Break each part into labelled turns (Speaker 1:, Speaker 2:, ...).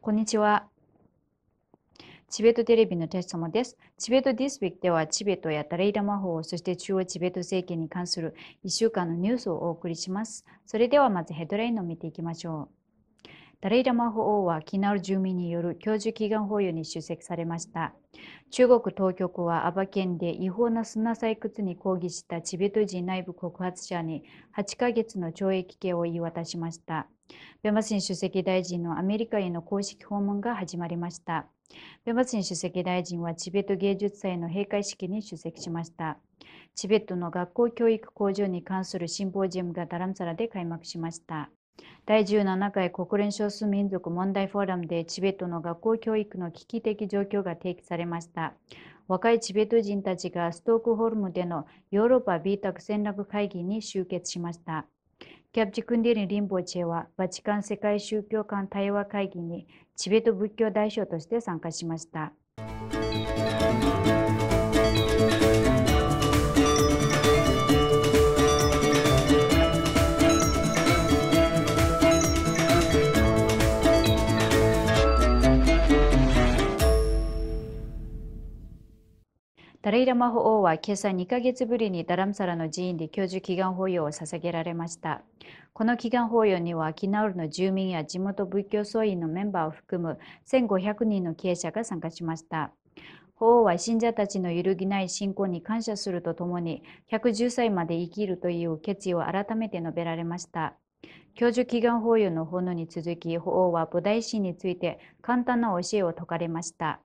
Speaker 1: こんにちは。チベットテレビのテストもです。チベット This Week ではチベットやダレイラマ法、そして中央チベット政権に関する1週間のニュースをお送りします。それではまずヘッドラインを見ていきましょう。ダレイラマ法王はキナル住民による教授祈願法要に出席されました。中国当局はアバ県で違法な砂採掘に抗議したチベット人内部告発者に8ヶ月の懲役刑を言い渡しました。ベマシン主席大臣のアメリカへの公式訪問が始まりました。ベマシン主席大臣はチベット芸術祭の閉会式に出席しました。チベットの学校教育向上に関するシンポジウムがダラムサラで開幕しました。第17回国連少数民族問題フォーラムでチベットの学校教育の危機的状況が提起されました。若いチベット人たちがストークホルムでのヨーロッパ B 卓戦略会議に集結しました。キャプチクンディリン・リンボチェはバチカン世界宗教間対話会議にチベット仏教代表として参加しました。ダレイラマ法王は今朝2ヶ月ぶりにダラムサラの寺院で教授祈願法要を捧げられました。この祈願法要にはキナウルの住民や地元仏教僧院のメンバーを含む1500人の経営者が参加しました。法王は信者たちの揺るぎない信仰に感謝するとともに110歳まで生きるという決意を改めて述べられました。教授祈願法要の炎に続き、法王は菩提心について簡単な教えを説かれました。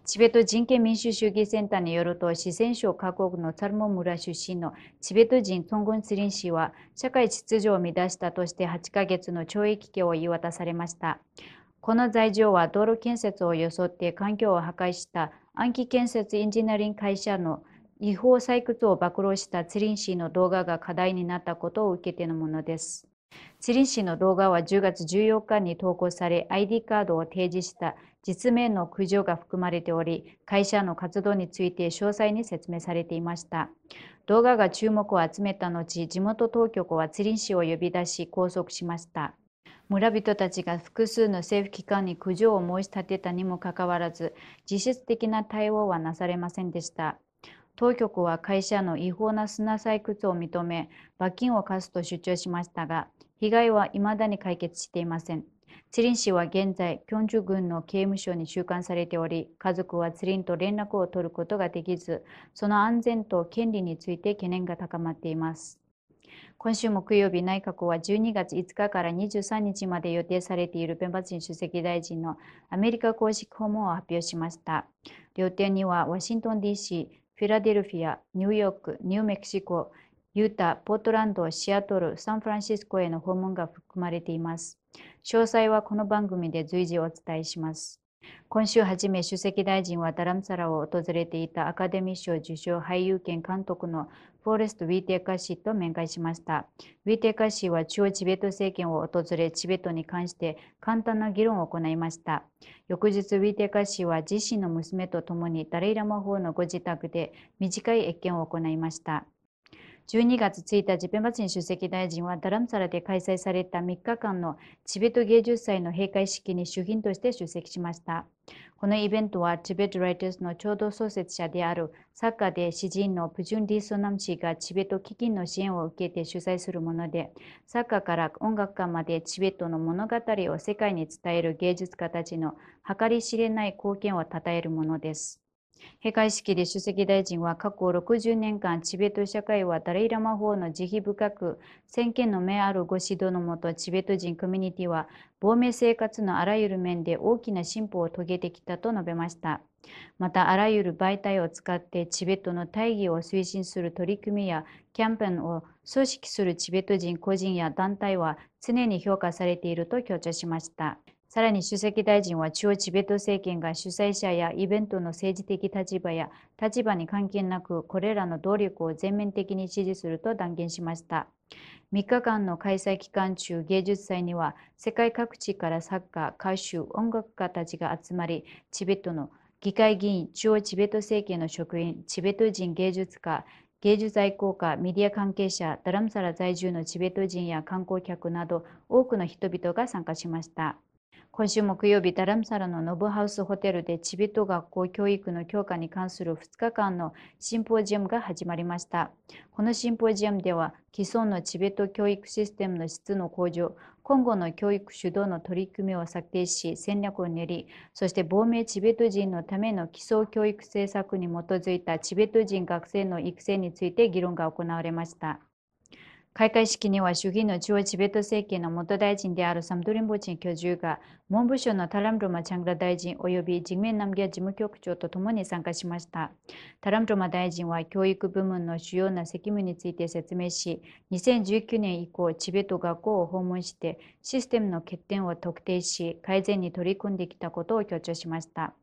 Speaker 1: チベット人権民主主義センターによると、四川省河北のサルモン村出身のチベット人トンゴンツリン氏は、社会秩序を乱したとして8ヶ月の懲役刑を言い渡されました。この罪状は道路建設を装って環境を破壊した暗記建設エンジニアリング会社の違法採掘を暴露したツリン氏の動画が課題になったことを受けてのものです。ツリン氏の動画は10月14日に投稿され、ID カードを提示した実名の苦情が含まれており、会社の活動について詳細に説明されていました。動画が注目を集めた後、地元当局はツリン氏を呼び出し拘束しました。村人たちが複数の政府機関に苦情を申し立てたにもかかわらず、実質的な対応はなされませんでした。当局は会社の違法な砂採掘を認め、罰金を課すと主張しましたが、被害は未だに解決していません。ツリン氏は現在、キョンジュ郡の刑務所に収監されており、家族はツリンと連絡を取ることができず、その安全と権利について懸念が高まっています。今週木曜日、内閣は12月5日から23日まで予定されているベンバチン主席大臣のアメリカ公式訪問を発表しました。両手にはワシントン DC、フィラデルフィア、ニューヨーク、ニューメキシコ、ユータ、ポートランド、シアトル、サンフランシスコへの訪問が含まれています。詳細はこの番組で随時お伝えします。今週初め、主席大臣はダラムサラを訪れていたアカデミー賞受賞俳優兼監督のフォーレスト・ウィーテーカ氏と面会しました。ウィーテーカ氏は中央チベット政権を訪れ、チベットに関して簡単な議論を行いました。翌日、ウィーテーカ氏は自身の娘と共にダレイラマ法のご自宅で短い謁見を行いました。12月1日、ベンバチン主席大臣はダラムサラで開催された3日間のチベット芸術祭の閉会式に主賓として出席しました。このイベントはチベット・ライターズの共同創設者である作家で詩人のプジュン・リー・ソナム氏がチベット基金の支援を受けて主催するもので、作家から音楽家までチベットの物語を世界に伝える芸術家たちの計り知れない貢献を称えるものです。閉会式で主席大臣は過去60年間チベット社会はダレイラマ法の慈悲深く先見の明あるご指導のもとチベット人コミュニティは亡命生活のあらゆる面で大きな進歩を遂げてきたと述べました。またあらゆる媒体を使ってチベットの大義を推進する取り組みやキャンペーンを組織するチベット人個人や団体は常に評価されていると強調しました。さらに主席大臣は中央チベット政権が主催者やイベントの政治的立場や立場に関係なくこれらの努力を全面的に支持すると断言しました。3日間の開催期間中、芸術祭には世界各地から作家、歌手、音楽家たちが集まり、チベットの議会議員、中央チベット政権の職員、チベット人芸術家、芸術愛好家、メディア関係者、ダラムサラ在住のチベット人や観光客など多くの人々が参加しました。今週木曜日、ダラムサラのノブハウスホテルでチベット学校教育の強化に関する2日間のシンポジウムが始まりました。このシンポジウムでは、既存のチベット教育システムの質の向上、今後の教育主導の取り組みを策定し、戦略を練り、そして亡命チベット人のための基礎教育政策に基づいたチベット人学生の育成について議論が行われました。開会式には主義の中央チベット政権の元大臣であるサムドリンボチン教授が、文部省のタラムロマ・チャングラ大臣及びジグメンナムギャ事務局長と共に参加しました。タラムロマ大臣は教育部門の主要な責務について説明し、2019年以降、チベット学校を訪問して、システムの欠点を特定し、改善に取り組んできたことを強調しました。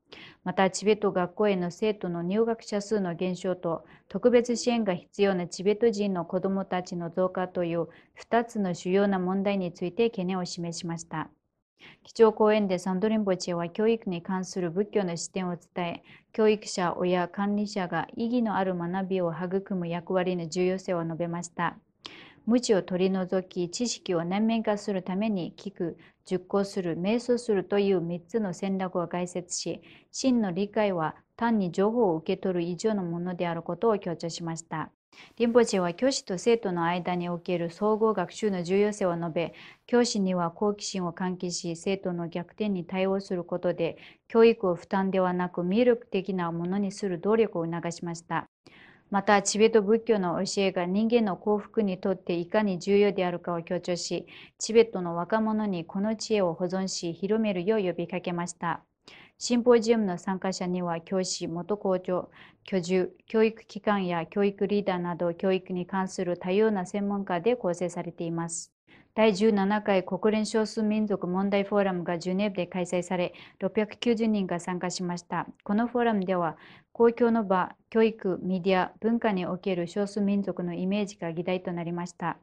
Speaker 1: また、チベット学校への生徒の入学者数の減少と、特別支援が必要なチベット人の子どもたちの増加という2つの主要な問題について懸念を示しました。基調講演でサンドリンボチェは教育に関する仏教の視点を伝え、教育者、親、管理者が意義のある学びを育む役割の重要性を述べました。無知を取り除き、知識を内面化するために聞く、熟考する、瞑想するという3つの戦略を解説し、真の理解は単に情報を受け取る以上のものであることを強調しました。リンポチェは教師と生徒の間における総合学習の重要性を述べ、教師には好奇心を喚起し、生徒の逆転に対応することで、教育を負担ではなく魅力的なものにする努力を促しました。また、チベット仏教の教えが人間の幸福にとっていかに重要であるかを強調し、チベットの若者にこの知恵を保存し、広めるよう呼びかけました。シンポジウムの参加者には教師、元校長、教授、教育機関や教育リーダーなど教育に関する多様な専門家で構成されています。第17回国連少数民族問題フォーラムがジュネーブで開催され、690人が参加しました。このフォーラムでは、公共の場、教育、メディア、文化における少数民族のイメージが議題となりました。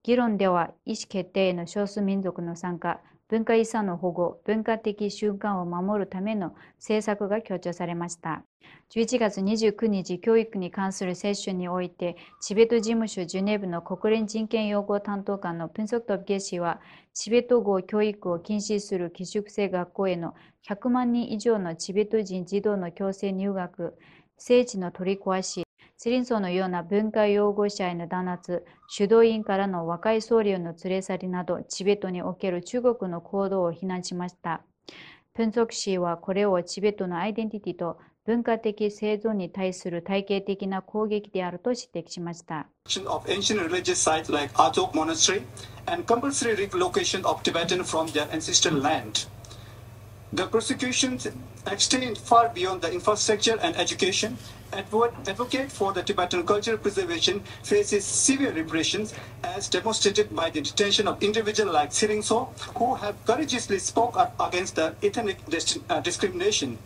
Speaker 1: 議論では、意思決定への少数民族の参加、文化遺産の保護、文化的習慣を守るための政策が強調されました。11月29日、教育に関するセッションにおいて、チベット事務所ジュネーブの国連人権擁護担当官のプンソクトプゲ氏は、チベット語教育を禁止する寄宿制学校への100万人以上のチベット人児童の強制入学、聖地の取り壊し、セリンソのような文化擁護者への弾圧、主導員からの若い僧侶の連れ去りなど、チベットにおける中国の行動を非難しました。プンソク氏はこれをチベットのアイデンティティと文化的生存に対する体系的な攻撃であると指摘しました。
Speaker 2: Of ancient religious sites like Atok Monastery and compulsory relocation of Tibetan from their ancestral land. The persecutions extend far beyond the infrastructure and education. Advocate for the Tibetan cultural preservation faces severe repressions as demonstrated by the detention of individuals like Siring So, who have courageously spoke up against the ethnic discrimination.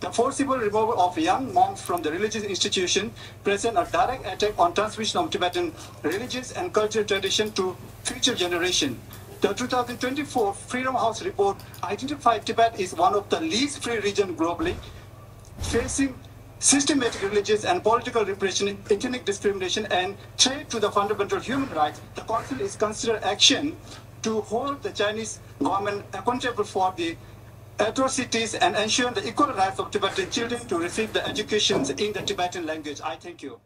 Speaker 2: The forcible removal of young monks from the religious institution present a direct attack on transmission of Tibetan religious and cultural tradition to future generations. The 2024 Freedom House report identified Tibet as one of the least free regions globally, facing systematic religious and political repression, ethnic discrimination, and threat to the fundamental human rights. The Council is considering action to hold the Chinese government accountable for the atrocities and ensure the equal rights of Tibetan children to receive the education in the Tibetan language. I thank you.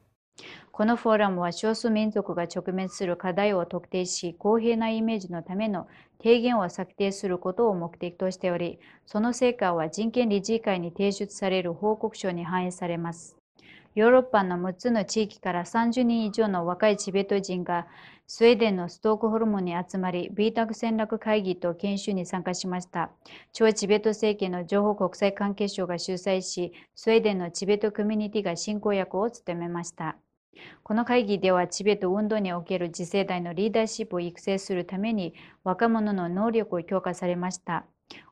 Speaker 1: このフォーラムは少数民族が直面する課題を特定し、公平なイメージのための提言を策定することを目的としており、その成果は人権理事会に提出される報告書に反映されます。ヨーロッパの6つの地域から30人以上の若いチベット人がスウェーデンのストークホルムに集まり、BTAC戦略会議と研修に参加しました。超チベット政権の情報国際関係省が主催し、スウェーデンのチベットコミュニティが進行役を務めました。この会議ではチベット運動における次世代のリーダーシップを育成するために若者の能力を強化されました。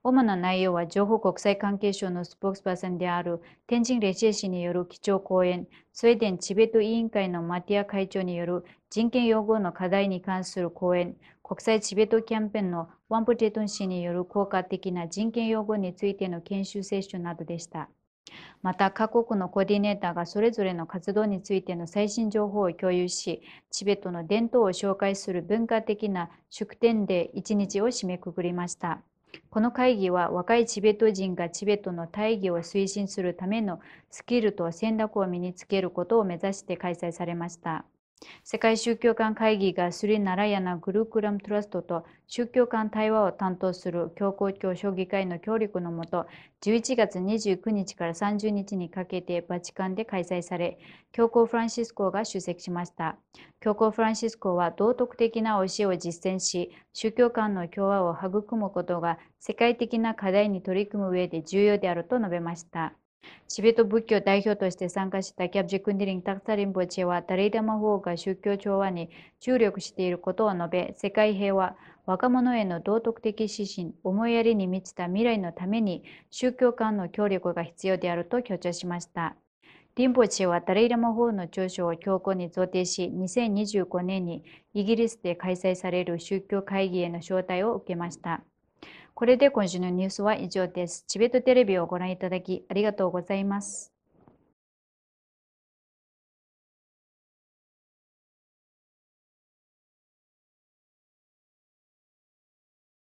Speaker 1: 主な内容は情報国際関係省のスポークスパーソンであるテンジン・レシェ氏による基調講演、スウェーデンチベット委員会のマティア会長による人権擁護の課題に関する講演、国際チベットキャンペーンのワンプテトン氏による効果的な人権擁護についての研修セッションなどでした。また各国のコーディネーターがそれぞれの活動についての最新情報を共有し、チベットの伝統を紹介する文化的な祝典で1日を締めくくりました。この会議は若いチベット人がチベットの大義を推進するためのスキルと戦略を身につけることを目指して開催されました。世界宗教間会議がスリナラヤナグルークラムトラストと宗教間対話を担当する教皇教評議会の協力のもと、11月29日から30日にかけてバチカンで開催され、教皇フランシスコが出席しました。教皇フランシスコは道徳的な教えを実践し、宗教間の協和を育むことが世界的な課題に取り組む上で重要であると述べました。チベット仏教代表として参加したキャプジェクンディリン・タクサリンボチェは、ダレイダマ法が宗教調和に注力していることを述べ、世界平和、若者への道徳的指針、思いやりに満ちた未来のために宗教間の協力が必要であると強調しました。リンポチェはダレイラマ法の著書を教皇に贈呈し、2025年にイギリスで開催される宗教会議への招待を受けました。これで今週のニュースは以上です。チベットテレビをご覧いただきありがとうございます。